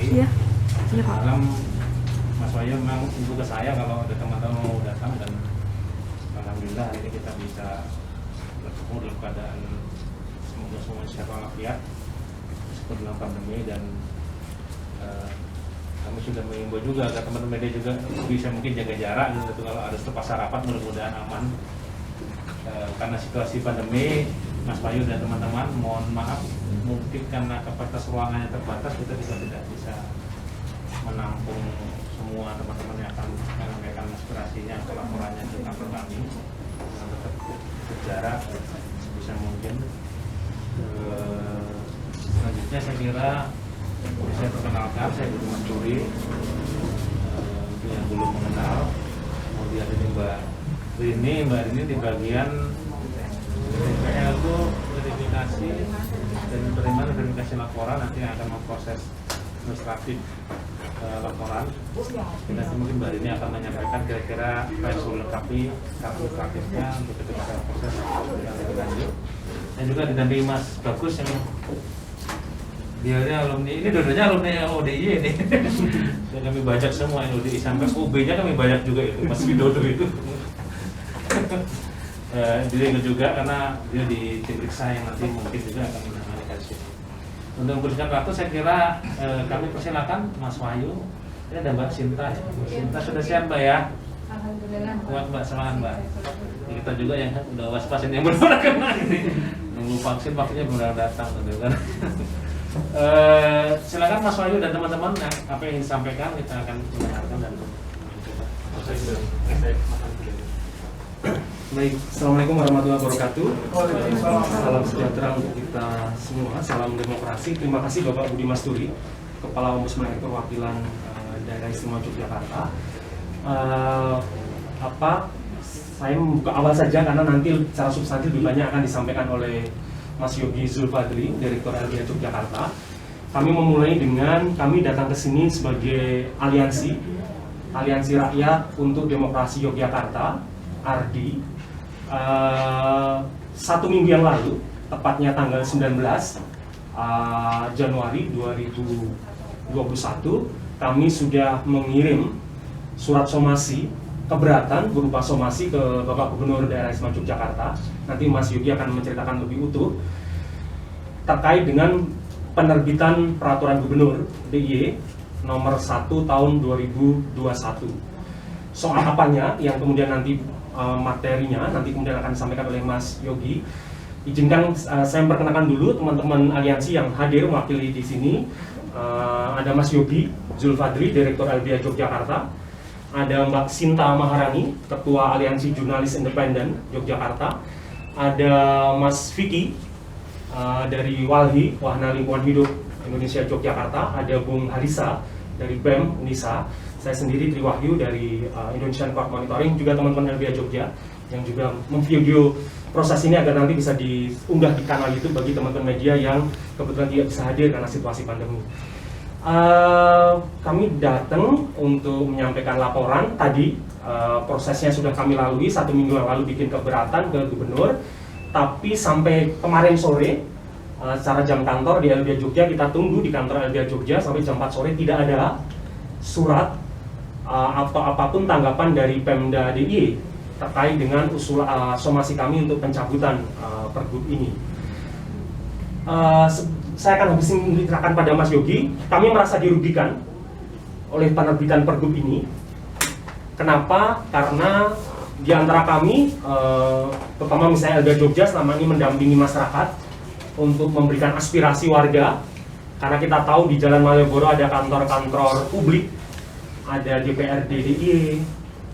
Iya. Iya Pak. Malam Mas Wahyu memang info ke saya kalau ada teman-teman mau datang, dan alhamdulillah hari ini kita bisa bertemu dalam keadaan semoga semua sehat walafiat meskipun dalam pandemi. Dan kami sudah mengimbau juga agar teman-teman media juga bisa mungkin jaga jarak gitu. Kalau ada pasar rapat mudah-mudahan aman. Karena situasi pandemi, Mas Wahyu dan teman-teman mohon maaf, mungkin karena kapasitas ruangannya terbatas kita tidak bisa menampung semua teman-teman yang akan menyampaikan aspirasinya atau laporannya ke kantor kami. Tetap berjarak sebisa mungkin. Selanjutnya saya kira saya perkenalkan, saya Budi Masturi, yang belum mengenal. Kemudian ini Mbak Rini di bagian DPL itu verifikasi dan penerimaan verifikasi laporan, nanti yang akan memproses administratif laporan. Dan mungkin Mbak Rini akan menyampaikan kira-kira apa yang perlu lengkapi administratifnya untuk kita proses lebih lanjut. Dan juga didampingi Mas Bagus yang dia alumni, ini dua-duanya alumni ODI ini. Dan kami baca semua yang ODI sampai UB-nya kami banyak juga itu, Mas Widodo itu. Dia juga karena dia diperiksa yang nanti mungkin juga akan menangani kasus ini. Untuk memberikan waktu saya kira kami persilakan Mas Wahyu. Ini ada Mbak Sinta ya. Mbak Sinta sudah siap Mbak ya? Alhamdulillah. Kuat Mbak, semangat Mbak. Kita juga yang udah was-wasin yang belum kena ini. Nunggu vaksin, waktunya belum datang gitu kan. Silakan Mas Wahyu dan teman-teman apa yang ingin disampaikan, kita akan mendengarkan dan mencoba. Baik, Assalamualaikum warahmatullahi wabarakatuh. Salam sejahtera untuk kita semua, salam demokrasi. Terima kasih Bapak Budi Masturi, Kepala Ombudsman Perwakilan Daerah Istimewa Yogyakarta. Saya membuka awal saja karena nanti secara substantif lebih banyak akan disampaikan oleh Mas Yogi Zulfadri, Direktur LBH Yogyakarta. Kami memulai dengan kami datang ke sini sebagai Aliansi Rakyat untuk Demokrasi Yogyakarta, ARDI. 1 minggu yang lalu, tepatnya tanggal 19 Januari 2021, kami sudah mengirim surat somasi keberatan berupa somasi ke Bapak Gubernur Daerah Istimewa Yogyakarta. Nanti Mas Yogi akan menceritakan lebih utuh terkait dengan penerbitan Peraturan Gubernur DIY nomor 1 tahun 2021. Soal apanya yang kemudian nanti materinya nanti kemudian akan disampaikan oleh Mas Yogi. Izinkan saya memperkenalkan dulu teman-teman aliansi yang hadir mewakili di sini. Ada Mas Yogi Zulfadri, Direktur LBH Yogyakarta. Ada Mbak Sinta Maharani, Ketua Aliansi Jurnalis Independen Yogyakarta. Ada Mas Vicky dari WALHI, Wahana Lingkungan Hidup Indonesia Yogyakarta. Ada Bung Halisa dari BEM Unisa. Saya sendiri Tri Wahyu dari Indonesian Court Monitoring, juga teman-teman LBH Jogja yang juga memvideo proses ini agar nanti bisa diunggah di kanal YouTube bagi teman-teman media yang kebetulan tidak bisa hadir karena situasi pandemi. Kami datang untuk menyampaikan laporan tadi. Prosesnya sudah kami lalui 1 minggu yang lalu, bikin keberatan ke Gubernur, tapi sampai kemarin sore secara jam kantor di LBH Jogja, kita tunggu di kantor LBH Jogja sampai jam 4 sore tidak ada surat atau apapun tanggapan dari Pemda DIY terkait dengan usul somasi kami untuk pencabutan pergub ini. Saya akan habis menceritakan pada Mas Yogi. Kami merasa dirugikan oleh penerbitan pergub ini. Kenapa? Karena di antara kami, terutama misalnya LBH Jogja selama ini mendampingi masyarakat untuk memberikan aspirasi warga. Karena kita tahu di Jalan Malioboro ada kantor-kantor publik, ada DPRD DIY,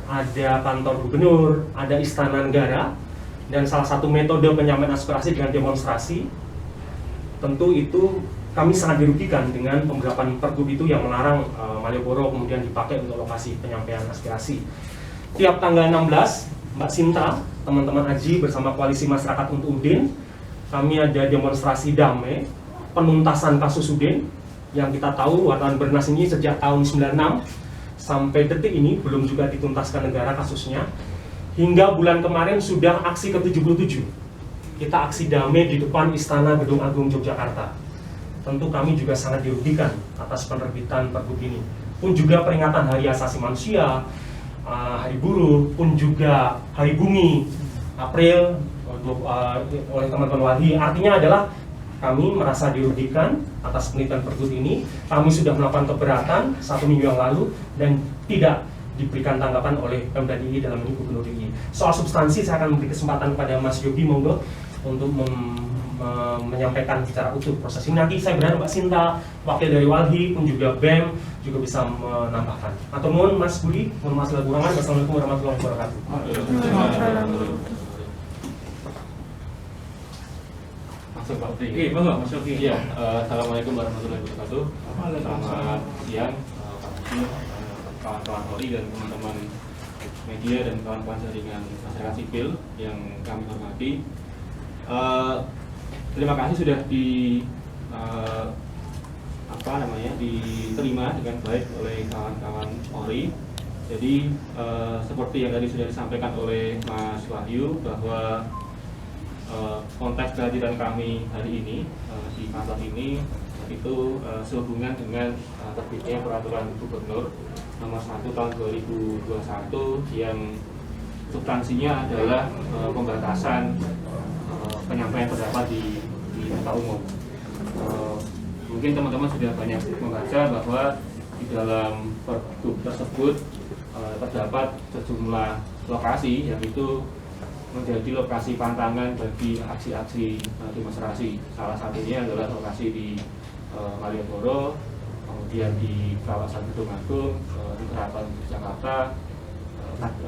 ada kantor gubernur, ada istana negara, dan salah satu metode penyampaian aspirasi dengan demonstrasi. Tentu itu kami sangat dirugikan dengan pemberlakuan pergub itu yang melarang Malioboro kemudian dipakai untuk lokasi penyampaian aspirasi. Tiap tanggal 16, Mbak Sinta, teman-teman AJI bersama Koalisi Masyarakat untuk Udin, kami ada demonstrasi damai penuntasan kasus Udin yang kita tahu wartawan Bernas ini sejak tahun 96 sampai detik ini belum juga dituntaskan negara kasusnya. Hingga bulan kemarin sudah aksi ke-77. Kita aksi damai di depan Istana Gedung Agung Yogyakarta. tentu kami juga sangat dirugikan atas penerbitan Pergub ini. Pun juga peringatan Hari Asasi Manusia, Hari Buruh, pun juga Hari Bumi April oleh teman-teman Walhi. Artinya adalah kami merasa dirugikan atas penelitian Pergub ini. Kami sudah melakukan keberatan 1 minggu yang lalu dan tidak diberikan tanggapan oleh Pemda DIY dalam ini Gubernur DIY. Soal substansi saya akan memberi kesempatan kepada Mas Yogi monggo untuk menyampaikan secara utuh proses ini. Nanti saya berharap Mbak Sinta, wakil dari Walhi pun juga BEM juga bisa menambahkan. Atau mohon Mas Budi, mohon maaf segala kurangan. Wassalamualaikum warahmatullahi wabarakatuh. Masuk Pak Budi. Mas Yogi. Iya, assalamualaikum warahmatullahi wabarakatuh. Selamat siang, kawan-kawan Polri dan teman-teman media dan kawan-kawan jaringan masyarakat sipil yang kami hormati. Terima kasih sudah diterima dengan baik oleh kawan-kawan Polri. Jadi seperti yang tadi sudah disampaikan oleh Mas Wahyu bahwa konteks kehadiran kami hari ini di kantor ini itu sehubungan dengan terbitnya peraturan Gubernur nomor 1 tahun 2021 yang substansinya adalah pembatasan penyampaian pendapat di muka umum. Mungkin teman-teman sudah banyak membaca bahwa di dalam Pergub tersebut terdapat sejumlah lokasi yang itu menjadi lokasi pantangan bagi aksi-aksi demonstrasi. Salah satunya adalah lokasi di Malioboro, kemudian di kawasan Gedung Agung, di Keraton Jakarta,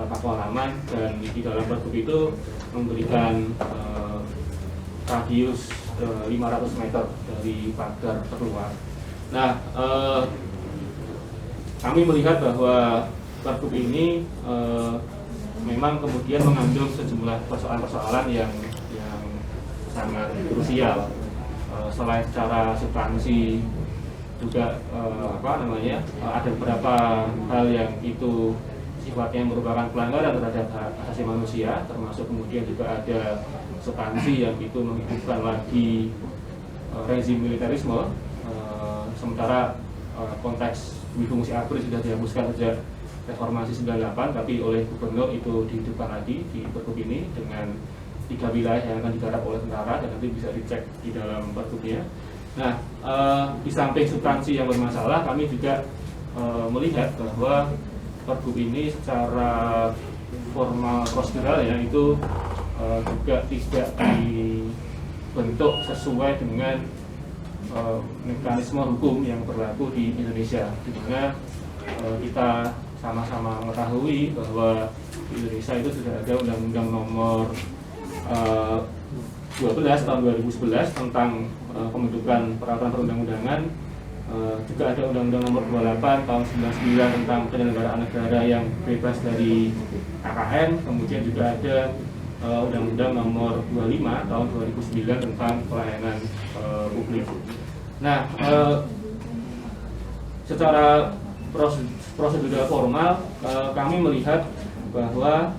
Pakualaman, dan di dalam Pergub itu memberikan radius 500 meter dari pagar terluar. Nah, kami melihat bahwa Pergub ini memang kemudian mengandung sejumlah persoalan-persoalan yang sangat krusial. Selain secara substansi juga ada beberapa hal yang itu sifatnya merupakan pelanggaran terhadap hak asasi manusia, termasuk kemudian juga ada substansi yang itu menghidupkan lagi rezim militerisme, sementara konteks fungsi ABRI sudah dihapuskan sejak reformasi 98, tapi oleh Gubernur itu dihidupkan lagi di Pergub ini dengan 3 wilayah yang akan digarap oleh tentara, dan nanti bisa dicek di dalam Pergubnya. Nah, di samping substansi yang bermasalah, kami juga melihat bahwa Pergub ini secara formal prosedural ya itu juga tidak dibentuk sesuai dengan mekanisme hukum yang berlaku di Indonesia, di mana kita sama-sama mengetahui bahwa di Indonesia itu sudah ada Undang-Undang Nomor 12 tahun 2011 tentang pembentukan peraturan perundang-undangan, juga ada Undang-Undang Nomor 28 tahun 99 tentang penyelenggaraan negara yang bebas dari KKN, kemudian juga ada Undang-Undang Nomor 25 tahun 2009 tentang pelayanan publik. Nah, secara prosedur formal kami melihat bahwa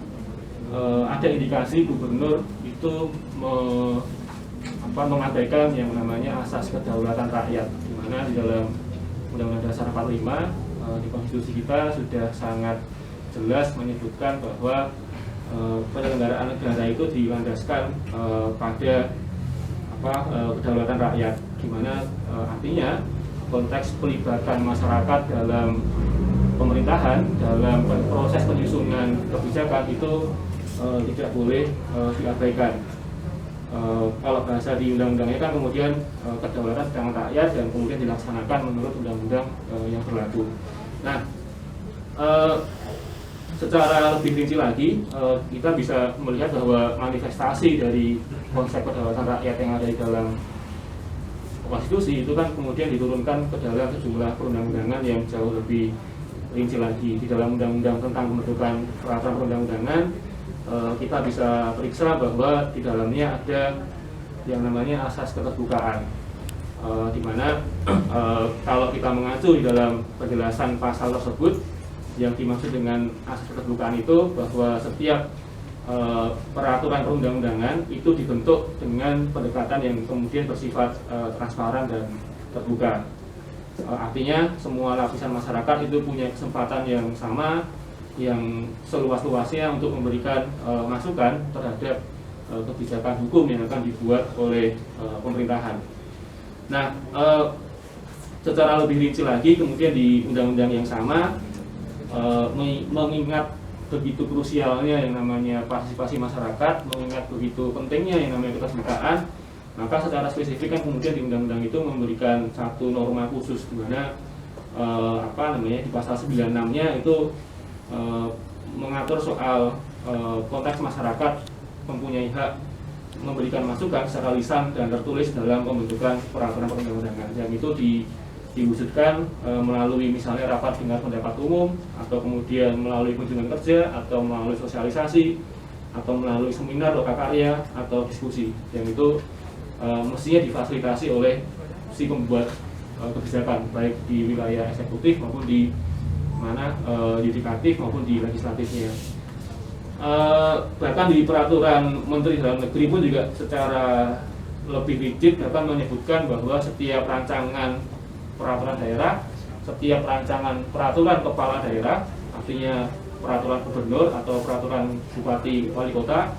ada indikasi Gubernur itu mengabaikan yang namanya asas kedaulatan rakyat, di mana di dalam Undang-Undang Dasar 45 di konstitusi kita sudah sangat jelas menyebutkan bahwa penyelenggaraan negara itu dilandaskan pada kedaulatan rakyat, di mana artinya konteks pelibatan masyarakat dalam pemerintahan, dalam proses penyusunan kebijakan itu tidak boleh diabaikan. Kalau bahasa di undang-undangnya kan kemudian kedaulatan sedang rakyat dan kemudian dilaksanakan menurut undang-undang yang berlaku. Nah, secara lebih rinci lagi kita bisa melihat bahwa manifestasi dari konsep kedaulatan rakyat yang ada di dalam konstitusi itu kan kemudian diturunkan ke dalam sejumlah perundang-undangan yang jauh lebih rinci lagi. Di dalam undang-undang tentang pembentukan peraturan perundang-undangan kita bisa periksa bahwa di dalamnya ada yang namanya asas keterbukaan, di mana kalau kita mengacu di dalam penjelasan pasal tersebut, yang dimaksud dengan asas keterbukaan itu bahwa setiap peraturan perundang-undangan itu dibentuk dengan pendekatan yang kemudian bersifat transparan dan terbuka. Artinya semua lapisan masyarakat itu punya kesempatan yang sama, yang seluas-luasnya untuk memberikan masukan terhadap kebijakan hukum yang akan dibuat oleh pemerintahan. Nah, secara lebih rinci lagi kemudian di undang-undang yang sama mengingat begitu krusialnya yang namanya partisipasi masyarakat, mengingat begitu pentingnya yang namanya keterbukaan, maka secara spesifik kan kemudian di undang-undang itu memberikan satu norma khusus di mana di pasal 96-nya itu mengatur soal konteks masyarakat mempunyai hak memberikan masukan secara lisan dan tertulis dalam pembentukan peraturan perundang-undangan, yang itu diwujudkan melalui misalnya rapat dengar pendapat umum, atau kemudian melalui kunjungan kerja, atau melalui sosialisasi, atau melalui seminar loka karya atau diskusi, yang itu mestinya difasilitasi oleh si pembuat kebijakan, baik di wilayah eksekutif maupun di mana yudikatif maupun di legislatifnya. Bahkan di peraturan Menteri Dalam Negeri pun juga secara lebih rigid bahkan menyebutkan bahwa setiap rancangan peraturan daerah, setiap rancangan peraturan kepala daerah, artinya peraturan gubernur atau peraturan bupati wali kota,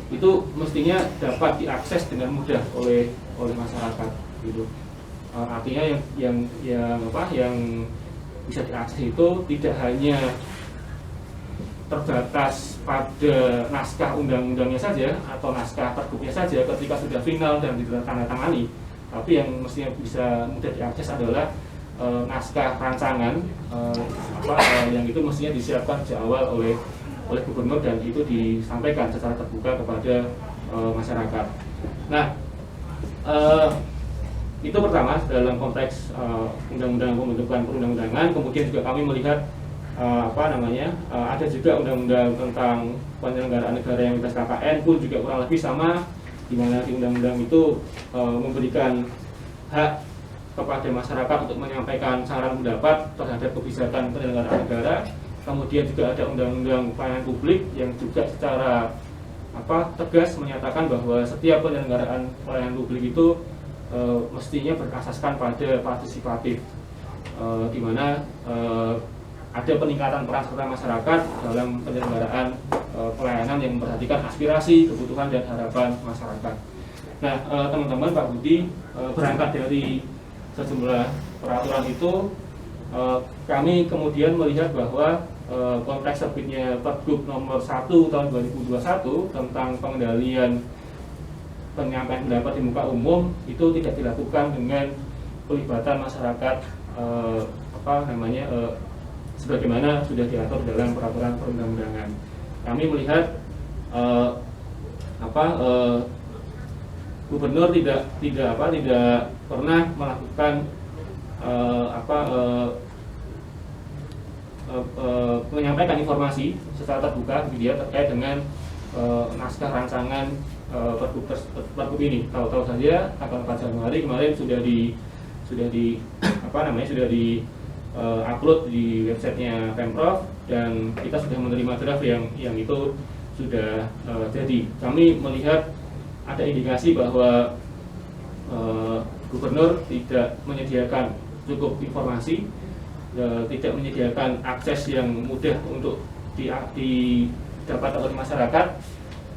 itu mestinya dapat diakses dengan mudah oleh masyarakat, gitu. Artinya yang bisa diakses itu tidak hanya terbatas pada naskah undang-undangnya saja atau naskah pergubnya saja ketika sudah final dan ditandatangani, tapi yang mestinya bisa mudah diakses adalah naskah rancangan yang itu mestinya disiapkan sejak awal oleh gubernur dan itu disampaikan secara terbuka kepada masyarakat. Nah, itu pertama dalam konteks undang-undang pembentukan perundang-undangan. Kemudian juga kami melihat ada juga undang-undang tentang penyelenggaraan negara yang lintas KKN pun juga kurang lebih sama, di mana di undang-undang itu memberikan hak kepada masyarakat untuk menyampaikan saran pendapat terhadap kebijakan penyelenggaraan negara. Kemudian juga ada undang-undang pelayanan publik yang juga secara tegas menyatakan bahwa setiap penyelenggaraan pelayanan publik itu mestinya berasaskan pada partisipatif, di mana ada peningkatan peran serta masyarakat dalam penyelenggaraan pelayanan yang memperhatikan aspirasi, kebutuhan dan harapan masyarakat. Nah, teman-teman, Pak Budi, berangkat dari sejumlah peraturan itu, kami kemudian melihat bahwa konteks terbitnya Pergub nomor 1 tahun 2021 tentang pengendalian penyampaian pendapat di muka umum itu tidak dilakukan dengan pelibatan masyarakat sebagaimana sudah diatur dalam peraturan perundang-undangan. Kami melihat gubernur tidak pernah melakukan menyampaikan informasi secara terbuka terkait dengan naskah rancangan Pergub ini. Tahu-tahu saja tanggal 4 Januari kemarin sudah upload di websitenya Pemprov dan kita sudah menerima draft yang itu sudah jadi. Kami melihat ada indikasi bahwa gubernur tidak menyediakan cukup informasi, tidak menyediakan akses yang mudah untuk didapat oleh masyarakat.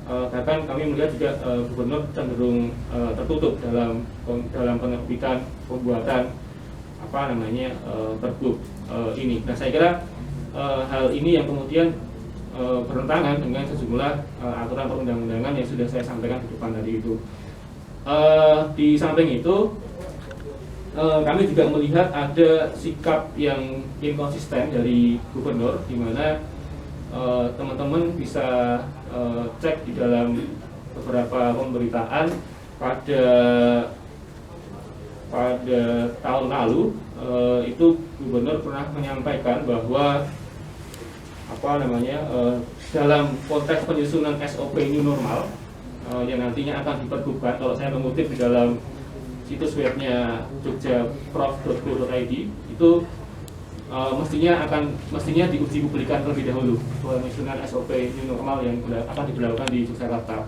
Bahkan kami melihat juga gubernur cenderung tertutup dalam penerbitan pembuatan Pergub ini. Nah, saya kira hal ini yang kemudian bertentangan dengan sejumlah aturan perundang-undangan yang sudah saya sampaikan di depan tadi itu. Di samping itu, kami juga melihat ada sikap yang inkonsisten dari gubernur, di mana teman-teman bisa cek di dalam beberapa pemberitaan pada tahun lalu itu gubernur pernah menyampaikan bahwa dalam konteks penyusunan SOP new normal yang nantinya akan dipergubkan, kalau saya mengutip di dalam situs webnya jogjaprof.go.id itu mestinya diuji publikan terlebih dahulu penyusunan SOP new normal yang akan diberlakukan di Yogyakarta.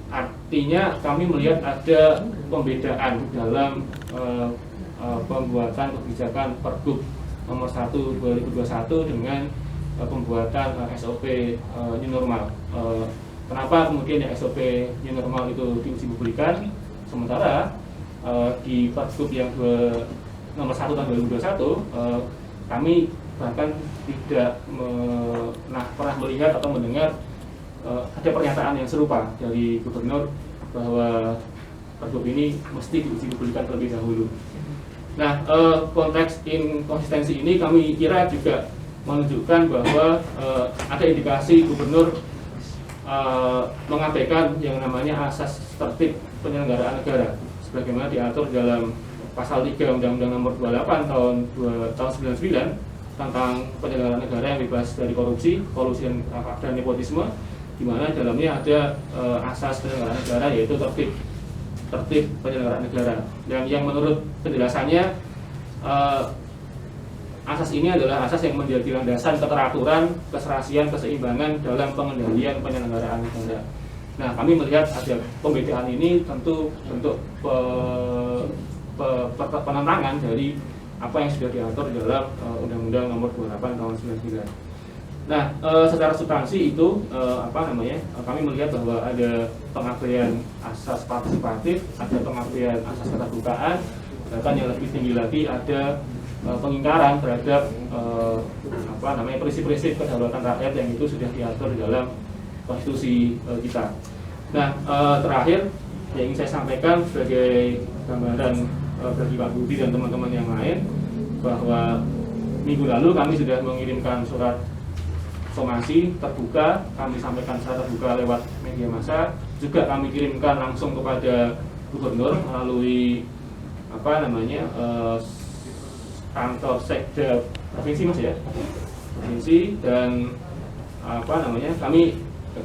Artinya kami melihat ada pembedaan dalam pembuatan kebijakan Pergub nomor 1 2021 dengan pembuatan SOP new normal. Kenapa kemudian ya SOP new normal itu diuji publikan, sementara di Pergub yang nomor 1 tahun 2021 kami bahkan tidak pernah melihat atau mendengar ada pernyataan yang serupa dari gubernur bahwa Pergub ini mesti diuji publikan terlebih dahulu. Nah, konteks inkonsistensi ini kami kira juga menunjukkan bahwa ada indikasi gubernur mengabaikan yang namanya asas tertib penyelenggaraan negara sebagaimana diatur dalam pasal 3 Undang-Undang Nomor 28 tahun 99 tentang penyelenggaraan negara yang bebas dari korupsi, kolusi dan nepotisme, di mana dalamnya ada asas penyelenggaraan negara yaitu tertib penyelenggaraan negara. Dan yang menurut penjelasannya asas ini adalah asas yang menjadi landasan keteraturan, keserasian, keseimbangan dalam pengendalian penyelenggaraan negara. Nah, kami melihat ada pembedaan ini tentu bentuk penentangan dari apa yang sudah diatur dalam Undang-Undang Nomor 28 tahun 99. Nah, secara substansi itu kami melihat bahwa ada pengabaian asas partisipatif, ada pengabaian asas keterbukaan, bahkan yang lebih tinggi lagi ada pengingkaran terhadap prinsip-prinsip kedaulatan rakyat yang itu sudah diatur dalam konstitusi kita. Nah, terakhir yang ingin saya sampaikan sebagai gambaran bagi Pak Budi dan teman-teman yang lain bahwa minggu lalu kami sudah mengirimkan surat somasi terbuka, kami sampaikan secara terbuka lewat media massa, juga kami kirimkan langsung kepada gubernur melalui kantor sekda provinsi Mas ya, provinsi, dan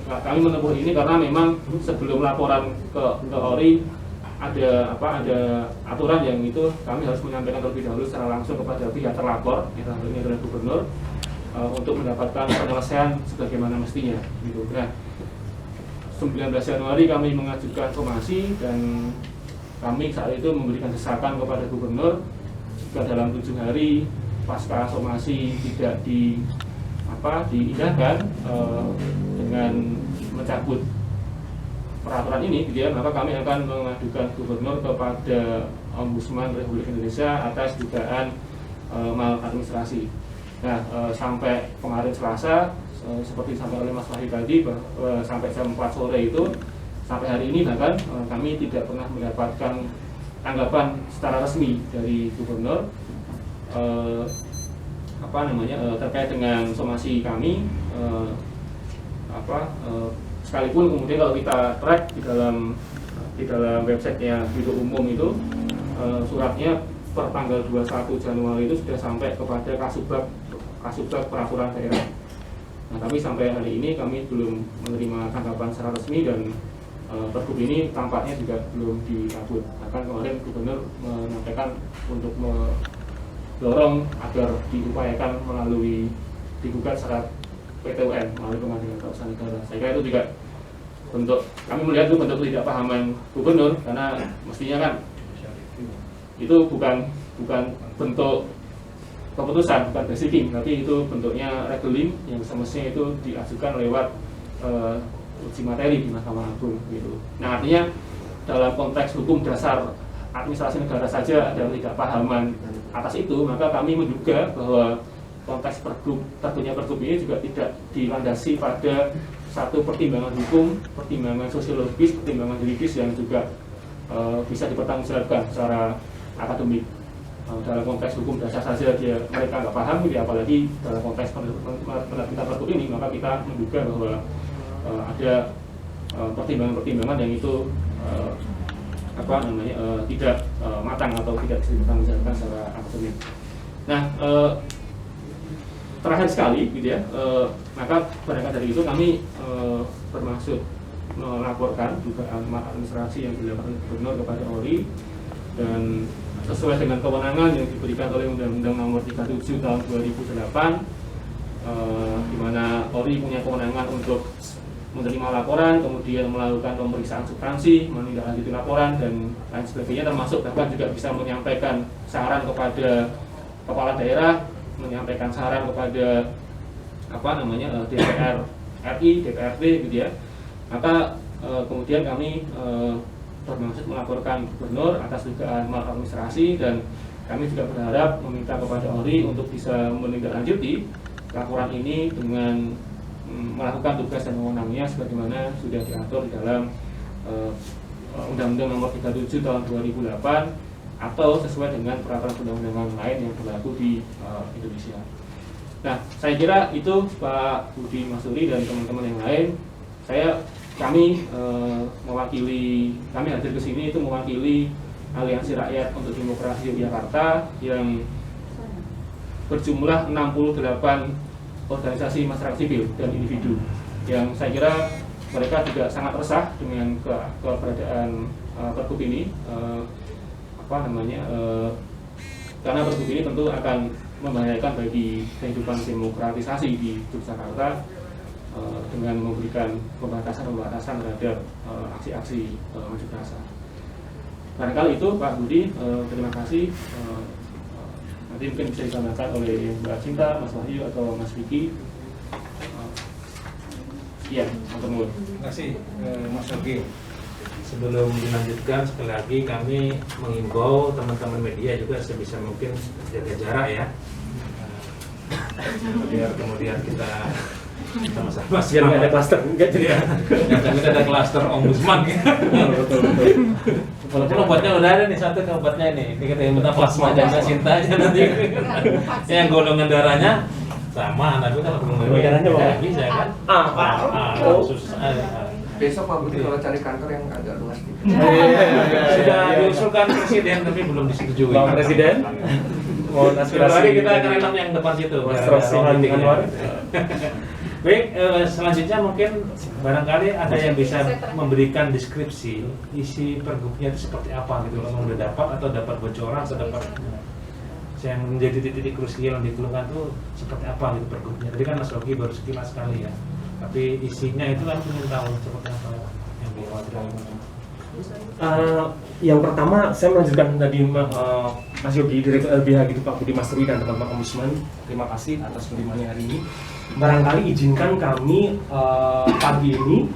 kami menempuh ini karena memang sebelum laporan ke ORI ada aturan yang itu kami harus menyampaikan terlebih dahulu secara langsung kepada pihak terlapor, ini adalah gubernur, untuk mendapatkan penyelesaian sebagaimana mestinya gitu. Nah, 19 Januari kami mengajukan somasi dan kami saat itu memberikan desakan kepada gubernur jika dalam 7 hari pasca somasi tidak diindahkan dengan mencabut peraturan ini, maka kami akan mengadukan gubernur kepada Ombudsman Republik Indonesia atas dugaan maladministrasi. Nah, sampai kemarin Selasa, seperti disampaikan oleh Mas Wahid tadi, sampai jam 4 sore itu, sampai hari ini bahkan kami tidak pernah mendapatkan tanggapan secara resmi dari gubernur terkait dengan somasi kami. Sekalipun kemudian kalau kita track di dalam websitenya Biro Umum itu suratnya per tanggal 21 Januari itu sudah sampai kepada Kasubag Peraturan Daerah. Nah, tapi sampai hari ini kami belum menerima tanggapan secara resmi dan Pergub ini tampaknya juga belum dicabut. Bahkan kemarin gubernur menyampaikan untuk mendorong agar diupayakan melalui digugat secara PT-UN melalui Pengadilan Tata Usaha Negara. Saya kira itu juga bentuk, kami melihat itu bentuk ketidakpahaman gubernur, karena mestinya kan itu bukan bentuk keputusan, bukan basiking, tapi itu bentuknya reguling yang semestinya itu diajukan lewat uji materi di Mahkamah Agung gitu. Nah, artinya dalam konteks hukum dasar administrasi negara saja ada ketidakpahaman atas itu, maka kami menduga bahwa konteks terbitnya Pergub ini juga tidak dilandasi pada satu pertimbangan hukum, pertimbangan sosiologis, pertimbangan juridis yang juga bisa dipertanggungjawabkan secara akademik. Dalam konteks hukum dasar saja mereka nggak paham, apalagi dalam konteks penerbitan Pergub ini, maka kita menduga bahwa ada pertimbangan-pertimbangan yang itu tidak matang atau tidak bisa dipertanggungjawabkan secara akademik. Nah, terakhir sekali gitu ya, maka berangkat dari itu kami bermaksud melaporkan dugaan maladministrasi yang dilakukan gubernur kepada ORI, dan sesuai dengan kewenangan yang diberikan oleh Undang-Undang Nomor 37 tahun 2008, di mana ORI punya kewenangan untuk menerima laporan, kemudian melakukan pemeriksaan substansi, menindaklanjuti laporan dan lain sebagainya, termasuk bahkan juga bisa menyampaikan saran kepada kepala daerah, menyampaikan saran kepada DPR RI, DPRD gitu ya. Maka kemudian kami bermaksud melaporkan gubernur atas dugaan maladministrasi, dan kami juga berharap meminta kepada ORI untuk bisa menindaklanjuti laporan ini dengan melakukan tugas dan wewenangnya sebagaimana sudah diatur di dalam Undang-Undang Nomor 37 Tahun 2008 atau sesuai dengan peraturan undang-undangan lain yang berlaku di Indonesia. Nah, saya kira itu Pak Budi Masuri dan teman-teman yang lain. Kami hadir ke sini itu mewakili Aliansi Rakyat untuk Demokrasi Yogyakarta yang berjumlah 68 organisasi masyarakat sipil dan individu, yang saya kira mereka juga sangat resah dengan keberadaan pergub ini, karena pergub ini tentu akan membahayakan bagi kehidupan demokratisasi di Yogyakarta dengan memberikan pembatasan terhadap aksi-aksi unjuk rasa. Barangkali itu Pak Budi, terima kasih. Nanti mungkin bisa ditambahkan oleh Mbak Cinta, Mas Wahyu atau Mas Vicky. Iya, terima kasih Mas Yogi. Sebelum dilanjutkan, sekali lagi kami mengimbau teman-teman media juga sebisa mungkin jaga jarak ya, biar kemudian kita sama-sama biar nggak ada klaster, enggak jadi ya. Jangan ada klaster ombudsman gitu. Walaupun obatnya udah ada nih, satu obatnya ini kita yang minta plasma janda cinta aja nanti. Yang golongan darahnya sama, tapi kalau golongan darahnya nggak bisa kan? Khusus. Besok Pak Budi kalau cari kantor yang agak luas gitu. Sudah diusulkan presiden tapi belum disetujui. Bang Presiden, mohon aspirasi. Kita akan renam yang depan situ. Baik, selanjutnya mungkin barangkali ada yang bisa memberikan deskripsi isi pergubnya itu seperti apa gitu, kalau udah dapat atau dapat bocoran atau dapat yang menjadi titik krusial yang dikeluhkan itu seperti apa gitu pergubnya. Tadi kan Mas Rogi baru sekilas sekali ya, tapi isinya itu kan ingin tahu seperti apa yang dikhawatirkan. Yang pertama saya melanjutkan tadi Mas Yogi, Direktur LBH gitu, Pak Budi Masuri dan teman-teman Ombudsman. Terima kasih atas kunjungannya hari ini. Barangkali izinkan kami pagi ini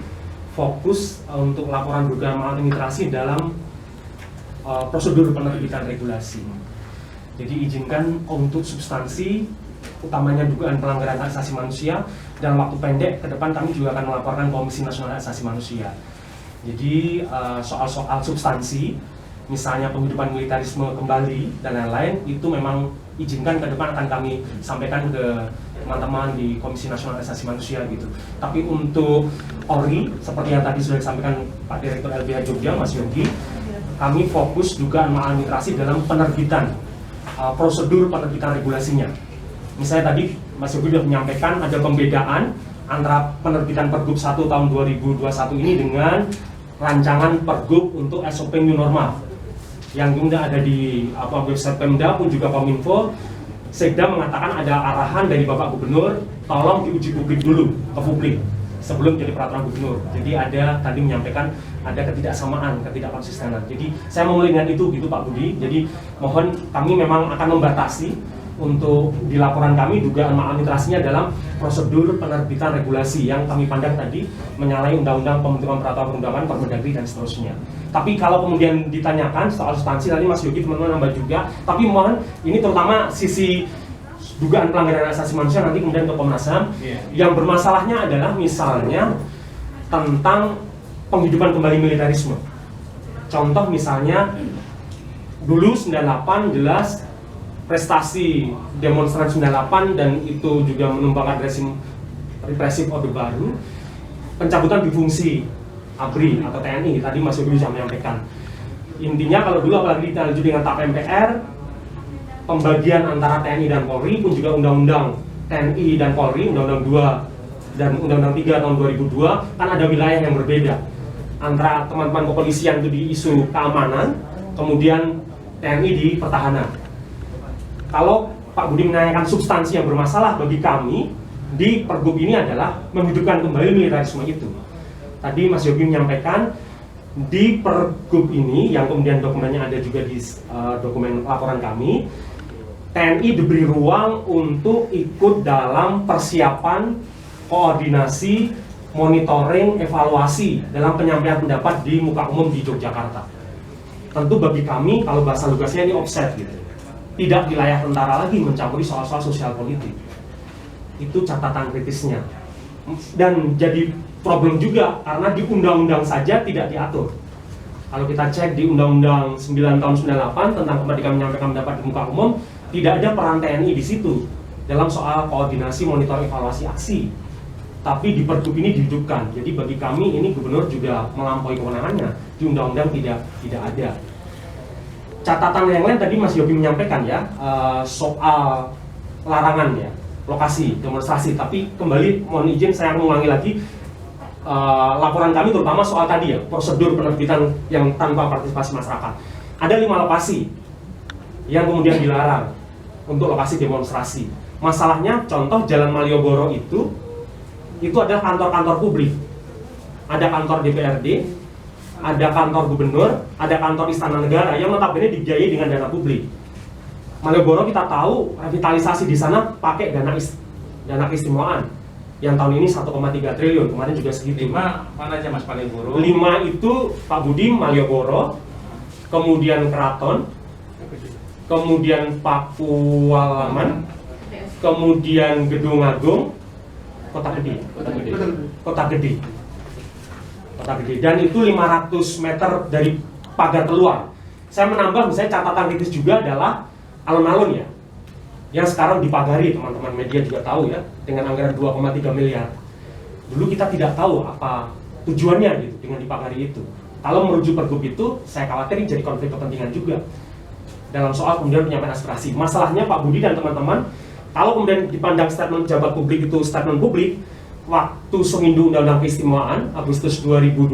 fokus untuk laporan dugaan maladministrasi dalam prosedur penerbitan regulasi. Jadi izinkan untuk substansi, utamanya dugaan pelanggaran hak asasi manusia, dalam waktu pendek ke depan kami juga akan melaporkan Komisi Nasional Hak Asasi Manusia. Jadi soal-soal substansi, misalnya penghidupan militerisme kembali dan lain-lain, itu memang izinkan ke depan akan kami sampaikan ke teman-teman di Komisi Nasional Hak Asasi Manusia gitu. Tapi untuk ORI, seperti yang tadi sudah disampaikan Pak Direktur LBH Jogja, Mas Yogi, kami fokus dugaan maladministrasi dalam penerbitan prosedur penerbitan regulasinya. Misalnya tadi Mas Yogi sudah menyampaikan ada pembedaan antara penerbitan Pergub 1 tahun 2021 ini dengan rancangan Pergub untuk SOP New Normal yang kemudian ada di website Pemda pun juga Kominfo. Sekda mengatakan ada arahan dari Bapak Gubernur, tolong diuji publik dulu ke publik sebelum jadi peraturan gubernur. Jadi ada tadi menyampaikan ada ketidaksamaan, ketidakkonsistenan. Jadi saya mau melihat itu gitu Pak Budi. Jadi mohon kami memang akan membatasi untuk di laporan kami dugaan maladministrasinya dalam prosedur penerbitan regulasi yang kami pandang tadi menyalahi undang-undang pembentukan peraturan perundangan, Permendagri dan seterusnya. Tapi kalau kemudian ditanyakan soal substansi, tadi Mas Yogi teman-teman nambah juga, tapi mohon ini terutama sisi dugaan pelanggaran hak asasi manusia nanti kemudian ke Komnas HAM. Yang bermasalahnya adalah misalnya tentang penghidupan kembali militerisme. Contoh misalnya dulu 98 jelas prestasi demonstran 98 dan itu juga menumpangkan rezim represif Orde Baru, pencabutan difungsi ABRI atau TNI, tadi Mas Yogi bisa menyampaikan. Intinya kalau dulu apalagi dilanjut dengan TAP MPR, pembagian antara TNI dan Polri pun juga Undang-Undang TNI dan Polri, Undang-Undang 2 dan Undang-Undang 3 tahun 2002 kan ada wilayah yang berbeda antara teman-teman kepolisian itu di isu keamanan, kemudian TNI di pertahanan. Kalau Pak Budi menanyakan substansi yang bermasalah bagi kami di Pergub ini adalah menghidupkan kembali militerisme itu. Tadi Mas Yogi menyampaikan di Pergub ini yang kemudian dokumennya ada juga di dokumen laporan kami, TNI diberi ruang untuk ikut dalam persiapan, koordinasi, monitoring, evaluasi dalam penyampaian pendapat di muka umum di Yogyakarta. Tentu bagi kami, kalau bahasa lugasnya ini offset gitu. Tidak wilayah tentara lagi mencampuri soal-soal sosial politik. Itu catatan kritisnya. Dan jadi problem juga karena di undang-undang saja tidak diatur. Kalau kita cek di Undang-Undang 9 tahun 98 tentang kemerdekaan menyampaikan pendapat di muka umum, tidak ada peran TNI di situ dalam soal koordinasi, monitor, evaluasi aksi. Tapi di Pergub ini dihidupkan. Jadi bagi kami ini gubernur juga melampaui kewenangannya. Di undang-undang tidak ada. Catatan yang lain tadi Mas Yogi menyampaikan ya, soal larangan ya, lokasi demonstrasi. Tapi kembali mohon izin saya mengulangi lagi, laporan kami terutama soal tadi ya, prosedur penerbitan yang tanpa partisipasi masyarakat. Ada 5 lokasi yang kemudian dilarang untuk lokasi demonstrasi. Masalahnya contoh Jalan Malioboro itu adalah kantor-kantor publik. Ada kantor DPRD, ada kantor gubernur, ada kantor istana negara yang notabene dibiayai dengan dana publik. Malioboro kita tahu revitalisasi di sana pakai dana keistimewaan yang tahun ini 1,3 triliun, kemarin juga segitu. 5 mana aja Mas Malioboro? 5 itu Pak Budi Malioboro, kemudian Keraton, kemudian Pakualaman, kemudian Gedung Agung, Kota Gede. Dan itu 500 meter dari pagar keluar. Saya menambah misalnya catatan kritis juga adalah alun-alun ya, yang sekarang dipagari, teman-teman media juga tahu ya, dengan anggaran 2,3 miliar. Dulu kita tidak tahu apa tujuannya gitu dengan dipagari itu. Kalau merujuk Pergub itu, saya khawatir jadi konflik kepentingan juga dalam soal kemudian penyampaian aspirasi. Masalahnya Pak Budi dan teman-teman, kalau kemudian dipandang statement pejabat publik itu statement publik, waktu Semindu Undang-Undang Keistimewaan Agustus 2020,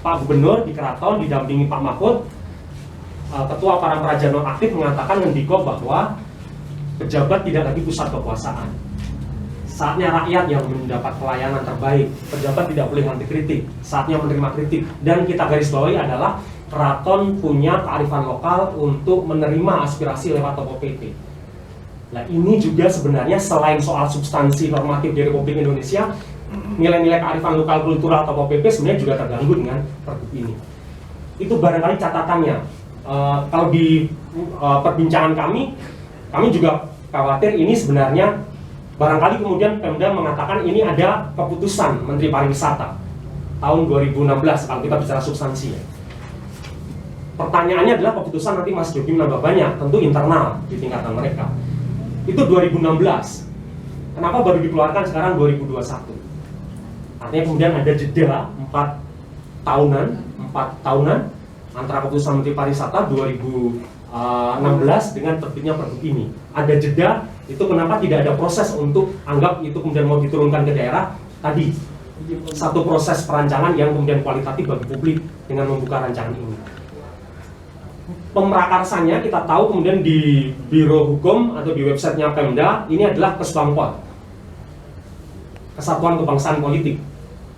Pak Gubernur di Keraton didampingi Pak Mahfud, Ketua Para Peraja Nonaktif mengatakan ngendiko bahwa pejabat tidak lagi pusat kekuasaan. Saatnya rakyat yang mendapat pelayanan terbaik. Pejabat tidak boleh anti kritik. Saatnya menerima kritik. Dan kita garis bawahi adalah Keraton punya kearifan lokal untuk menerima aspirasi lewat Tokoh PP. Nah ini juga sebenarnya selain soal substansi normatif di Republik Indonesia, nilai-nilai kearifan lokal kultural Tokoh PP sebenarnya juga terganggu dengan Pergub ini. Itu barangkali catatannya. Kalau di perbincangan kami juga khawatir ini sebenarnya barangkali kemudian Pemda mengatakan ini ada keputusan Menteri Pariwisata tahun 2016 kalau kita bicara substansi ya. Pertanyaannya adalah keputusan nanti Mas Yogi menambah banyak, tentu internal di tingkatan mereka. Itu 2016. Kenapa baru dikeluarkan sekarang 2021? Artinya kemudian ada jeda 4 tahunan antara keputusan Menteri Pariwisata 2016 dengan terbitnya Pergub ini. Ada jeda, itu kenapa tidak ada proses untuk anggap itu kemudian mau diturunkan ke daerah tadi. Satu proses perancangan yang kemudian kualitatif bagi publik dengan membuka rancangan ini. Pemrakarsanya kita tahu kemudian di Biro Hukum atau di websitenya Pemda, ini adalah Kesbangpol, Kesatuan Kebangsaan Politik,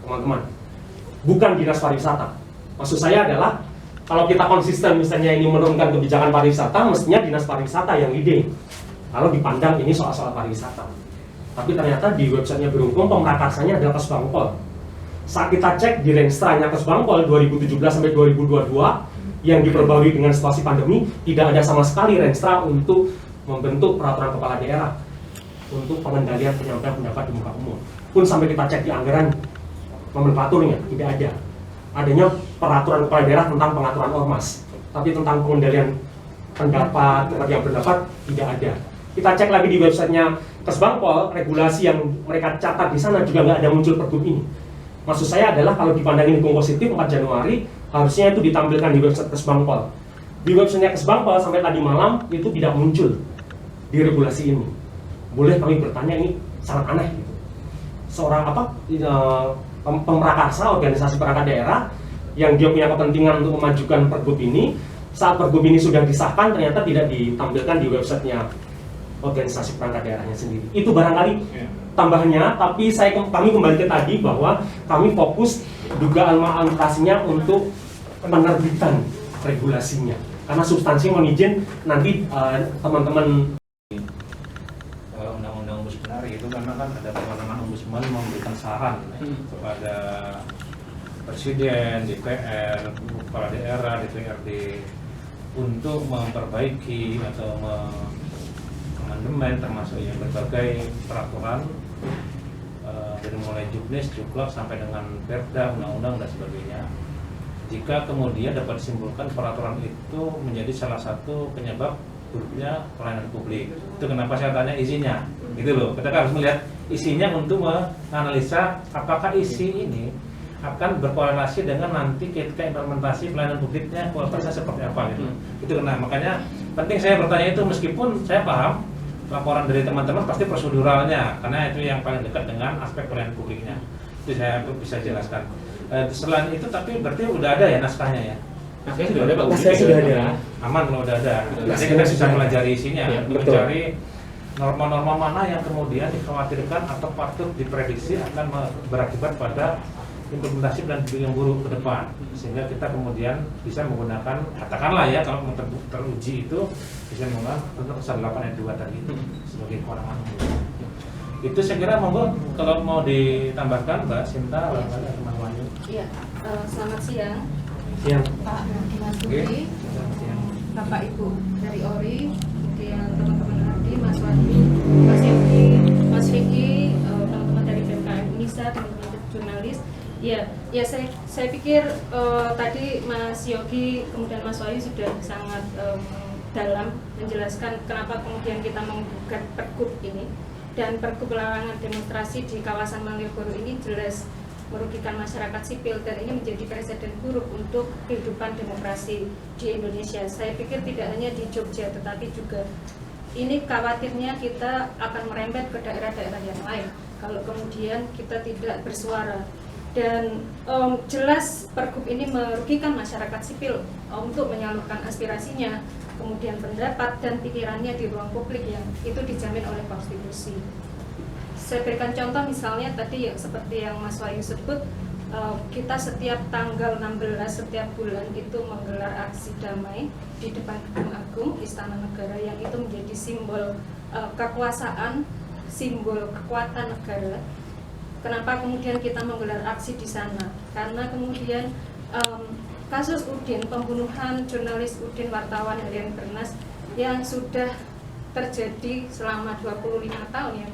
teman-teman, bukan Dinas Pariwisata. Maksud saya adalah kalau kita konsisten misalnya ini menurunkan kebijakan pariwisata, mestinya Dinas Pariwisata yang leading kalau dipandang ini soal-soal pariwisata. Tapi ternyata di websitenya Biro Hukum pemrakarsanya adalah Kesbangpol. Saat kita cek di Renstra-nya Kesbangpol 2017 sampai 2022 yang diperbarui dengan situasi pandemi, tidak ada sama sekali Renstra untuk membentuk peraturan kepala daerah untuk pengendalian penyampaian pendapat di muka umum. Pun sampai kita cek di anggaran nomenklaturnya tidak ada. Adanya peraturan kepala daerah tentang pengaturan ormas, tapi tentang pengendalian pendapat, yang berpendapat tidak ada. Kita cek lagi di websitenya Kesbangpol, regulasi yang mereka catat di sana juga nggak ada muncul Pergub ini. Maksud saya adalah kalau dipandangin hukum positif 4 Januari harusnya itu ditampilkan di website Kesbangpol. Di websitenya Kesbangpol sampai tadi malam itu tidak muncul di regulasi ini. Boleh kami bertanya, ini sangat aneh gitu. Seorang pemrakarsa organisasi perangkat daerah yang dia punya kepentingan untuk memajukan Pergub ini, saat Pergub ini sudah disahkan ternyata tidak ditampilkan di websitenya organisasi perangkat daerahnya sendiri. Itu barangkali Ya. tambahannya, tapi kami kembali ke tadi bahwa kami fokus dugaan maladministrasinya untuk penerbitan regulasinya. Karena substansi mohon izin nanti teman-teman Undang-undang Ombudsman itu karena kan ada kewenangan Ombudsman memberikan saran kepada Presiden, DPR, kepala daerah, DPRD untuk memperbaiki atau mengamandemen termasuk yang berbagai peraturan dari mulai Juknis, Juklak sampai dengan Perda, undang-undang dan sebagainya. Jika kemudian dapat disimpulkan peraturan itu menjadi salah satu penyebab buruknya pelayanan publik. Itu kenapa saya tanya isinya, gitu loh. Kita harus melihat isinya untuk menganalisa apakah isi ini akan berkorelasi dengan nanti ketika implementasi pelayanan publiknya kualitasnya seperti apa gitu. Itu kenapa makanya penting saya bertanya itu, meskipun saya paham laporan dari teman-teman pasti proseduralnya karena itu yang paling dekat dengan aspek pelayanan publiknya. Itu saya bisa jelaskan. Selain itu tapi berarti udah ada ya naskahnya ya? Naskahnya sudah ada Pak. Naskahnya sudah ada. Aman kalau udah ada. Nanti Naskahnya kita bisa sudah ada. pelajari isinya, Ya, betul. mencari norma-norma mana yang kemudian dikhawatirkan atau patut diprediksi akan berakibat pada implementasi dan yang buruk ke depan, sehingga kita kemudian bisa menggunakan, katakanlah ya kalau teruji itu bisa menggunakan tentang pasal 8 ayat 2 tadi sebagai kewenangan. Itu saya kira monggo kalau mau ditambahkan Mbak Sinta, Mas Wahyu. Iya, selamat siang yang Pak Mas Oke. Budi, Bapak Ibu dari ORI, kemudian teman-teman Adi, Mas Wahyu, Mas Yogi, Mas Vicky, teman-teman dari BMKM Unisa, teman-teman jurnalis. Ya saya pikir tadi Mas Yogi kemudian Mas Wahyu sudah sangat dalam menjelaskan kenapa kemudian kita menggugat Pergub ini, dan Pergub larangan demonstrasi di kawasan Malioboro ini jelas merugikan masyarakat sipil dan ini menjadi presiden buruk untuk kehidupan demokrasi di Indonesia. Saya pikir tidak hanya di Jogja tetapi juga ini khawatirnya kita akan merembet ke daerah-daerah yang lain kalau kemudian kita tidak bersuara. Dan jelas Pergub ini merugikan masyarakat sipil untuk menyalurkan aspirasinya, kemudian pendapat dan pikirannya di ruang publik yang itu dijamin oleh konstitusi. Saya berikan contoh misalnya tadi yang seperti yang Mas Wahyu sebut, kita setiap tanggal 16 setiap bulan itu menggelar aksi damai di depan Gedung Agung Istana Negara yang itu menjadi simbol kekuasaan, simbol kekuatan negara. Kenapa kemudian kita menggelar aksi di sana? Karena kemudian kasus Udin, pembunuhan jurnalis Udin wartawan Harian Bernas yang sudah terjadi selama 25 tahun ya,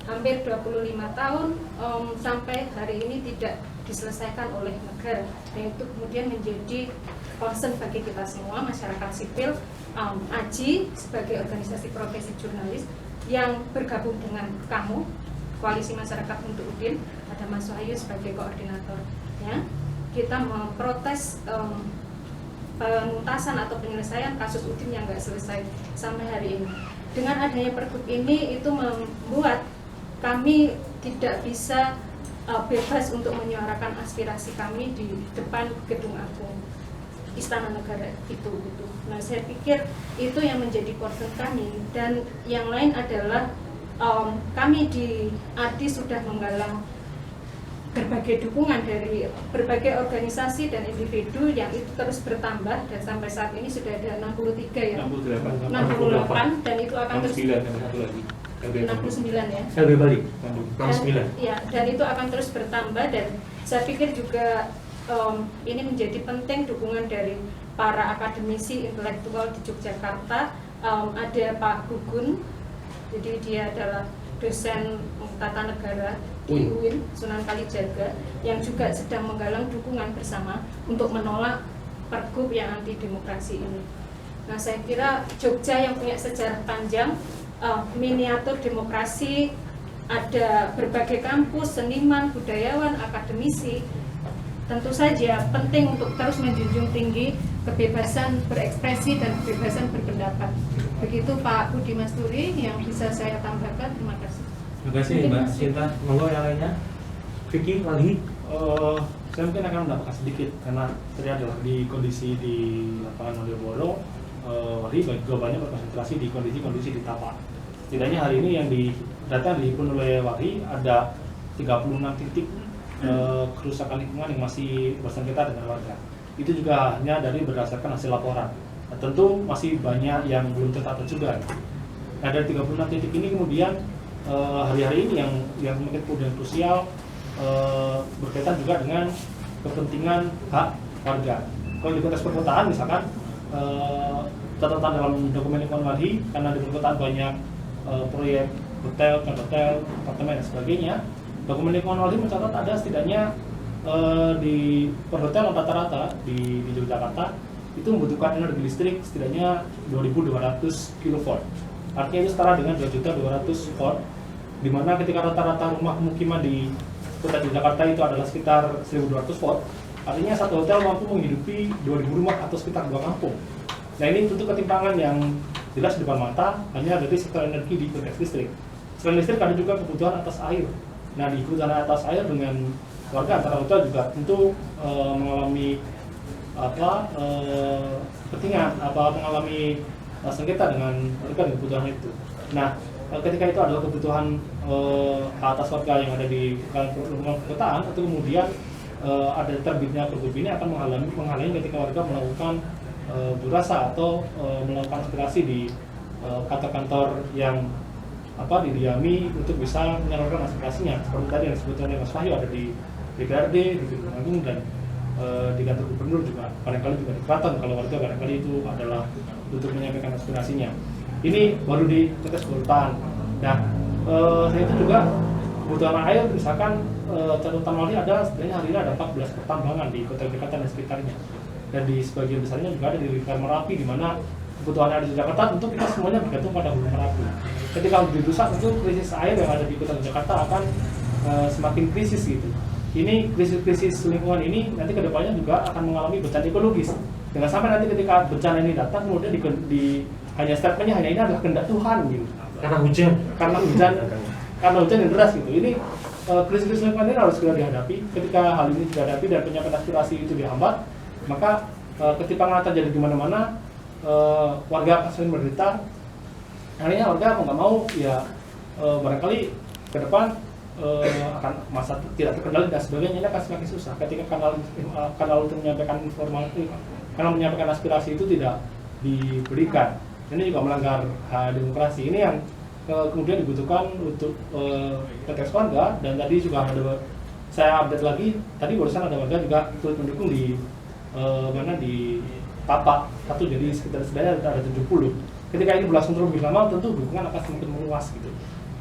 hampir 25 tahun sampai hari ini tidak diselesaikan oleh negara. Dan itu kemudian menjadi concern bagi kita semua, masyarakat sipil, AJI sebagai organisasi profesi jurnalis yang bergabung dengan kamu, Koalisi Masyarakat untuk Udin, ada Mas Wahyu sebagai koordinatornya. Kita memprotes penuntasan atau penyelesaian kasus Udin yang nggak selesai sampai hari ini. Dengan adanya Pergub ini itu membuat kami tidak bisa bebas untuk menyuarakan aspirasi kami di depan Gedung Agung Istana Negara itu. Nah, saya pikir itu yang menjadi concern kami, dan yang lain adalah kami di ADI sudah menggalang berbagai dukungan dari berbagai organisasi dan individu yang itu terus bertambah dan sampai saat ini sudah ada 63 ya, 68 dan itu akan terus 69 ya. LB Bali Dan itu akan terus bertambah, dan saya pikir juga ini menjadi penting dukungan dari para akademisi intelektual di Yogyakarta. Ada Pak Gugun, jadi dia adalah dosen tata negara di UIN Sunan Kalijaga yang juga sedang menggalang dukungan bersama untuk menolak Pergub yang anti demokrasi ini. Nah, saya kira Jogja yang punya sejarah panjang, miniatur demokrasi, ada berbagai kampus, seniman, budayawan, akademisi, tentu saja penting untuk terus menjunjung tinggi kebebasan berekspresi dan kebebasan berpendapat. Begitu Pak Budi Masturi yang bisa saya tambahkan. Terima kasih. Terima kasih Mbak Sinta. Monggo yang lainnya. Vicky lagi. Saya mungkin akan menambahkan sedikit karena tadi adalah di kondisi di lapangan Malioboro, Wali globanya berkonsentrasi di kondisi di Tapa. setidaknya hari ini yang di data yang dihimpun oleh WARI ada 36 titik kerusakan lingkungan yang masih bersengketa dengan warga. Itu juga hanya dari berdasarkan hasil laporan. Nah, tentu masih banyak yang belum tertata juga. Nah, dari 36 titik ini kemudian hari-hari ini yang semakin kemudian krusial berkaitan juga dengan kepentingan hak warga. Kalau di konteks perkotaan misalkan catatan dalam dokumen lingkungan WARI, karena di perkotaan banyak proyek hotel, apartemen dan sebagainya, dokumen lingkungan WARI mencatat ada setidaknya di perhotelan rata-rata di Yogyakarta itu membutuhkan energi listrik setidaknya 2.200 kV. Artinya itu setara dengan 2.200 volt, di mana ketika rata-rata rumah pemukiman di kota Yogyakarta itu adalah sekitar 1.200 volt, artinya satu hotel mampu menghidupi 2.000 rumah atau sekitar 2 kampung. Nah, ini tentu ketimpangan yang jelas di depan mata hanya dari sektor energi di konteks listrik. Selain listrik ada juga kebutuhan atas air. Nah, di kebutuhan atas air dengan warga antara hotel juga tentu mengalami mengalami sengketa dengan warga di kebutuhan itu. Nah, ketika itu adalah kebutuhan atas warga yang ada di lingkungan perkotaan, atau kemudian ada terbitnya pergub ini akan menghalangi ketika warga melakukan burasa atau melakukan aspirasi di kantor-kantor yang didiami untuk bisa menyalurkan aspirasinya. Seperti tadi yang disebutkan oleh Mas Wahyu, ada di DPRD, di Gedung Agung, dan di kantor gubernur juga, barangkali juga di keraton kalau warga barangkali itu adalah untuk menyampaikan aspirasinya. Ini baru di konteks perkotaan. Nah, saya itu juga kebutuhan air, misalkan catatan WARI ada sebenarnya hari ini ada 14 pertambangan di kota Jakarta dan sekitarnya. Dan di sebagian besarnya juga ada di lingkar Merapi, di mana kebutuhan air di Jakarta tentu kita semuanya bergantung pada hulu Merapi. Ketika hulu dirusak, tentu krisis air yang ada di kota Jakarta akan semakin krisis gitu. Ini krisis lingkungan ini nanti kedepannya juga akan mengalami bencana ekologis. Jangan sampai nanti ketika bencana ini datang kemudian hanya statementnya hanya ini adalah kehendak Tuhan gitu. Karena hujan yang deras gitu. Ini krisis lingkungan ini harus segera dihadapi. Ketika hal ini dihadapi dan penyampaian aspirasi itu dihambat, maka ketimpangan terjadi di mana-mana, warga akan sering menderita. Akhirnya warga mau nggak mau ya barangkali ke depan akan masa tidak terkendali dan sebagainya, ini akan semakin susah ketika kanal untuk menyampaikan informasi, kanal menyampaikan aspirasi itu tidak diberikan. Ini juga melanggar hak demokrasi. Ini yang kemudian dibutuhkan untuk konteks warga. Dan tadi juga ada, saya update lagi, tadi barusan ada warga juga ikut mendukung di di Tapak satu, jadi sekitar ada 70. Ketika ini berlangsung terus lebih lama, tentu dukungan akan semakin meluas gitu.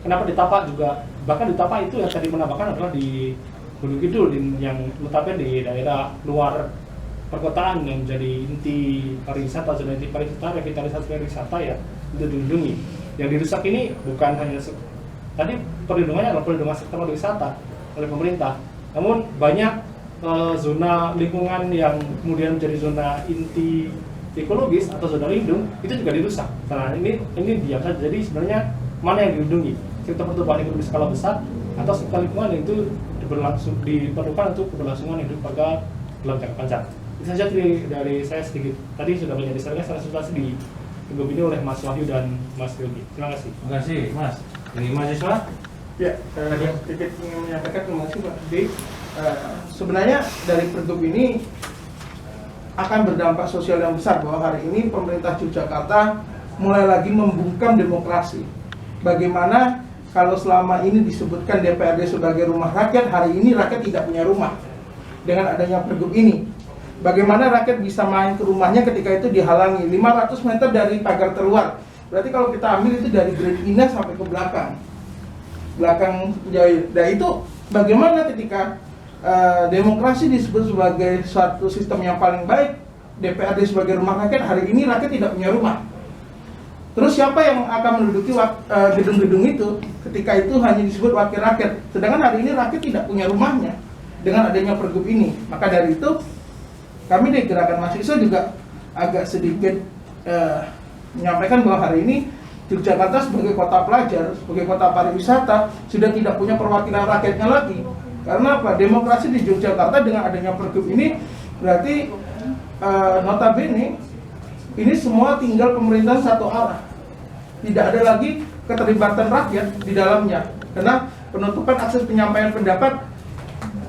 Kenapa di Tapak juga, bahkan di Tapak itu yang tadi menambahkan adalah di Gunung Kidul yang notabene di daerah luar perkotaan yang menjadi inti pariwisata, zona inti pariwisata, revitalisasi pariwisata ya, untuk dilindungi. Yang dirusak ini bukan hanya tadi perlindungannya adalah perlindungan sektor pariwisata oleh pemerintah, namun banyak zona lingkungan yang kemudian menjadi zona inti ekologis atau zona lindung itu juga dirusak. Nah, ini diam saja. Jadi sebenarnya mana yang dilindungi? Sektor pertumbuhan ekonomi skala besar atau sektor lingkungan yang itu diperlukan untuk keberlangsungan hidup warga dalam jangka panjang. Itu saja dari saya sedikit. Tadi sudah banyak disampaikan secara substansi di Pergub ini oleh Mas Wahyu dan Mas Yogi. Terima kasih. Terima kasih, Mas. Dari mahasiswa? Ya, saya sedikit ingin menyampaikan, terima kasih Pak Di. Sebenarnya dari Pergub ini akan berdampak sosial yang besar, bahwa hari ini pemerintah Yogyakarta mulai lagi membungkam demokrasi. Bagaimana kalau selama ini disebutkan DPRD sebagai rumah rakyat, hari ini rakyat tidak punya rumah. Dengan adanya Pergub ini, bagaimana rakyat bisa main ke rumahnya ketika itu dihalangi 500 meter dari pagar terluar. Berarti kalau kita ambil itu dari Grand Indah sampai ke belakang jauh. Dan itu bagaimana ketika demokrasi disebut sebagai suatu sistem yang paling baik, DPRD sebagai rumah rakyat, hari ini rakyat tidak punya rumah. Terus siapa yang akan menduduki gedung-gedung itu ketika itu hanya disebut wakil rakyat, sedangkan hari ini rakyat tidak punya rumahnya dengan adanya Pergub ini. Maka dari itu kami dari Gerakan Mahasiswa juga agak sedikit menyampaikan bahwa hari ini Yogyakarta sebagai kota pelajar, sebagai kota pariwisata sudah tidak punya perwakilan rakyatnya lagi. Karena apa? Demokrasi di Yogyakarta dengan adanya Pergub ini berarti notabene ini semua tinggal pemerintahan satu arah. Tidak ada lagi keterlibatan rakyat di dalamnya. Karena penutupan akses penyampaian pendapat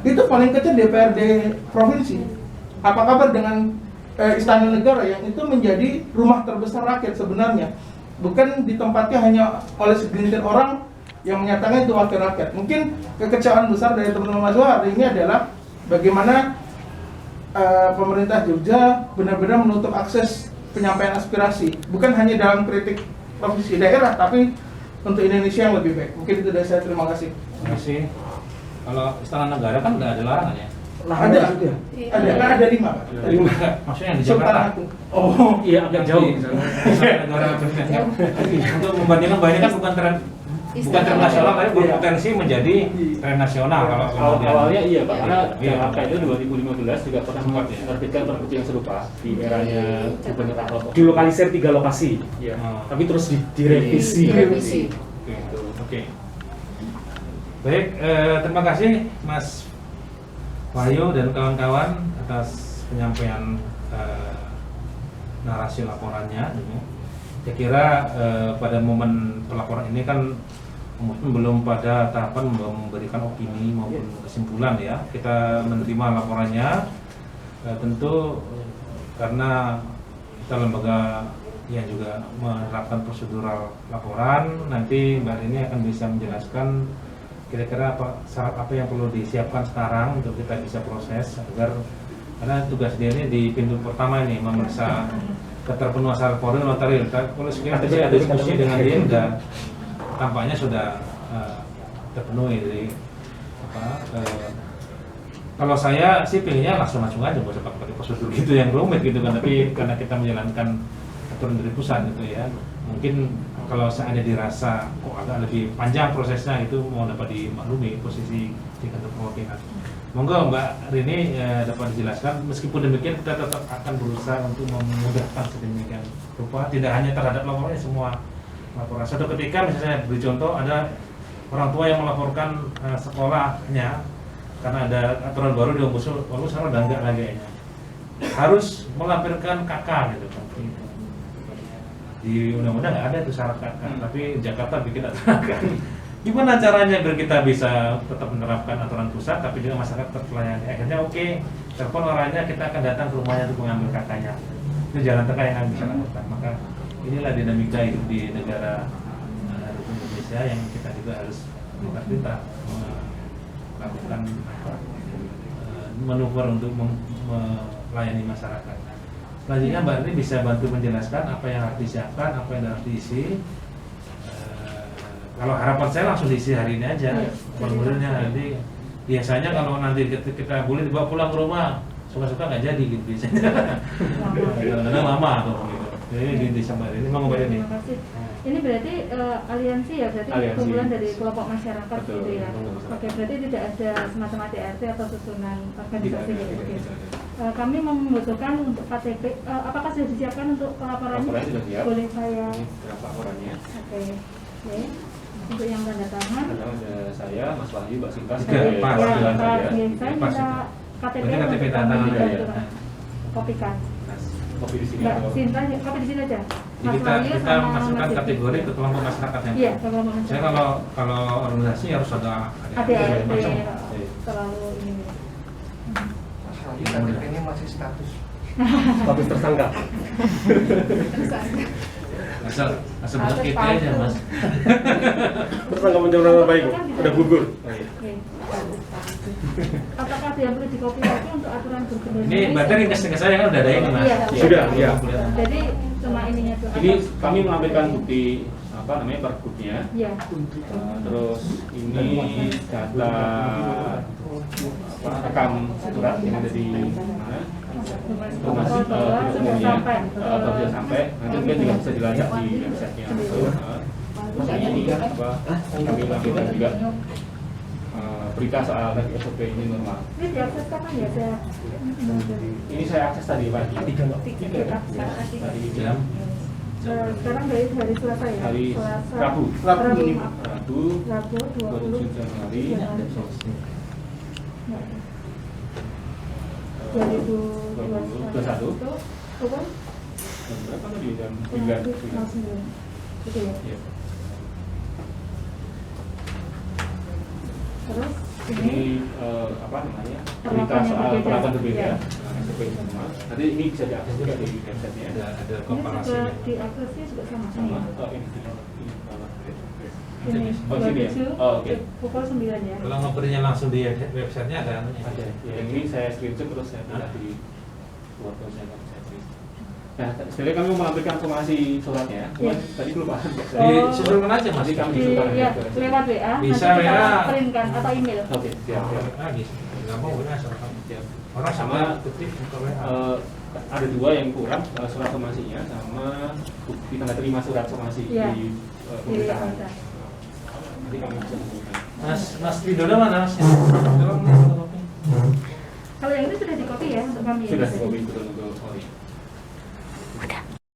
itu paling kecil DPRD provinsi. Apa kabar dengan Istana Negara yang itu menjadi rumah terbesar rakyat sebenarnya, bukan ditempatnya hanya oleh segelintir orang yang menyatakan itu wakil rakyat. Mungkin kekecewaan besar dari teman-teman mahasiswa hari ini adalah bagaimana pemerintah Jogja benar-benar menutup akses penyampaian aspirasi, bukan hanya dalam kritik provinsi daerah, tapi untuk Indonesia yang lebih baik. Mungkin itu dari saya, terima kasih. Terima kasih. Kalau Istana Negara kan nggak ada larangan ya? Ada, kan ada 5 Pak. 5. Maksudnya yang di Sultan Jakarta? Agung. Oh iya, agak jauh. Istana Negara untuk membandingkan bahwa ini kan bukan tren nasional, tapi berpotensi menjadi tren nasional. Kalau Awalnya iya Pak, karena Iya. Jakarta itu 2015 juga pernah menerbitkan pergub yang serupa di eranya Gubernur Ahok. Dilokalisir 3 lokasi, Iya. tapi terus direvisi. Direvisi. Oke. Baik, terima kasih Mas Wahyu dan kawan-kawan atas penyampaian narasi laporannya. Saya kira pada momen pelaporan ini kan mungkin belum pada tahapan memberikan opini maupun kesimpulan ya. Kita menerima laporannya, tentu karena kita lembaga yang juga menerapkan prosedural laporan, nanti Mbak Rini akan bisa menjelaskan kira-kira syarat apa yang perlu disiapkan sekarang untuk kita bisa proses agar, karena tugas dia ini di pintu pertama ini memeriksa keterpenuhan syarat formil material. Kalau sekian ada diskusi dengan dia sudah tampaknya sudah terpenuhi. Jadi kalau saya sih pilihnya langsung aja, nggak usah pakai prosedur gitu yang rumit gitu kan. Tapi karena kita menjalankan aturan dari pusat gitu ya, mungkin kalau seandainya dirasa kok agak lebih panjang prosesnya, itu mau dapat dimaklumi posisi di kantor perwakilan. Monggo Mbak Rini dapat dijelaskan. Meskipun demikian kita tetap akan berusaha untuk memudahkan sedemikian rupa, tidak hanya terhadap laporannya, semua laporan. Suatu ketika misalnya beri contoh, ada orang tua yang melaporkan sekolahnya karena ada aturan baru di Ombudsman, lalu sekarang udah enggak lagi kayaknya, harus melampirkan KK gitu kan. Di undang-undang nggak ada itu syarat KK, tapi Jakarta bikin aturan KK. Gimana caranya biar kita bisa tetap menerapkan aturan pusat tapi juga masyarakat terlayani? Akhirnya telepon orangnya, kita akan datang ke rumahnya untuk mengambil KK-nya. Itu jalan tengah yang kami bisa lakukan. Maka inilah dinamika hidup di negara Republik Indonesia yang kita juga harus kita melakukan manuver untuk melayani masyarakat. Selanjutnya Mbak Rini bisa bantu menjelaskan apa yang harus disiapkan, apa yang harus diisi. Kalau harapan saya langsung diisi hari ini aja, formulirnya. Nanti biasanya kalau nanti kita boleh dibawa pulang ke rumah, suka-suka nggak jadi gitu biasanya. Karena lama atau gitu. Jadi di sama ini mau ngobrol ini. Terima kasih. Ini berarti aliansi ya, berarti Aliansi. kumpulan dari kelompok masyarakat. Betul. Gitu ya. Oke, berarti tidak ada semacam ADRT atau susunan organisasi Tidak ada. gitu. Oke. Kami membutuhkan untuk KTP, apakah sudah disiapkan untuk pelaporannya? Laporannya sudah siap. Boleh saya? Ini draft laporannya. Oke. Oke. Untuk yang tanda tangan. Ada saya, Mas Wahyu, Mbak Sinta, Oke, sebagai pas. Ya, perwakilan Pak, saja. saya Pas minta itu. KTP Berarti KTP untuk tanda kami tangan gitu ya. kan. Kopikan. Kopi di sini Mbak atau Sinta, kopi di sini aja. Jadi kita masukkan kategori ke kelompok masyarakat yang Iya, kalau mau saya kalau organisasi harus ada ADRT macam. terlalu ini. Ini masih status. Status tersangka. asal bentuk kita aja Mas. Tersangka pencemaran nama baik, udah gugur. Oke. Apakah ada yang perlu dikopi lagi untuk aturan gubernur? Ini berarti ringkas saya kan udah ada ini Mas. Iya. Sudah, iya. Jadi cuma ininya tuh. ini kami menampilkan bukti pergubnya. Iya. Terus ini data rekam surat yang ada di mana? Informasi Bahwa sudah sampai. atau sudah sampai. Nanti mungkin juga bisa dilacak di websitenya. Terus ini kami tampilkan juga berita soal SOP ini normal. Ini diakses kapan ya? Ini saya akses tadi pagi. Tadi Jam Sekarang dari hari Selasa ya? hari Selasa. Rabu. Maaf. Rabu Rabu 27 Januari. 2021. Apa? Jam berapa tadi? Jam 9. Gitu ya. Iya. Terus Ini apa namanya? Berita Perlakuan yang soal berbeda. perlakuan berbeda. Iya. SOP semua. Nanti ini bisa diakses juga di website-nya. Ada ini juga komparasinya. di aksesnya juga sama. Sama ini. Ini Oh, sini ya? 27, Oh, oke. pukul 9 ya. Kalau ngopernya langsung di websitenya ada anunya. Ada. Ya, yang ini saya screenshot terus saya pindah di Word saya tulis. Nah, sebenarnya kami mau melampirkan informasi suratnya. Cuman tadi kelupaan. Disusulkan aja mas. Nanti kami Di, disusulkan. ya, lewat WA, Bisa nanti kita WA. printkan atau email. Oke, siap. siap. Lagi. Nggak mau WA sama kamu. Siap. Orang Sama, sama ketik ke WA. ada dua yang kurang, surat somasinya sama bukti tanda terima surat somasi Iya. di Di pemerintahan. WA. Nanti kami bisa temukan. Mas Widodo mana mas? Tolong nih fotokopi. Kalau yang itu sudah di copy ya untuk kami. ya, Sudah di sini. dikopi betul untuk Ori.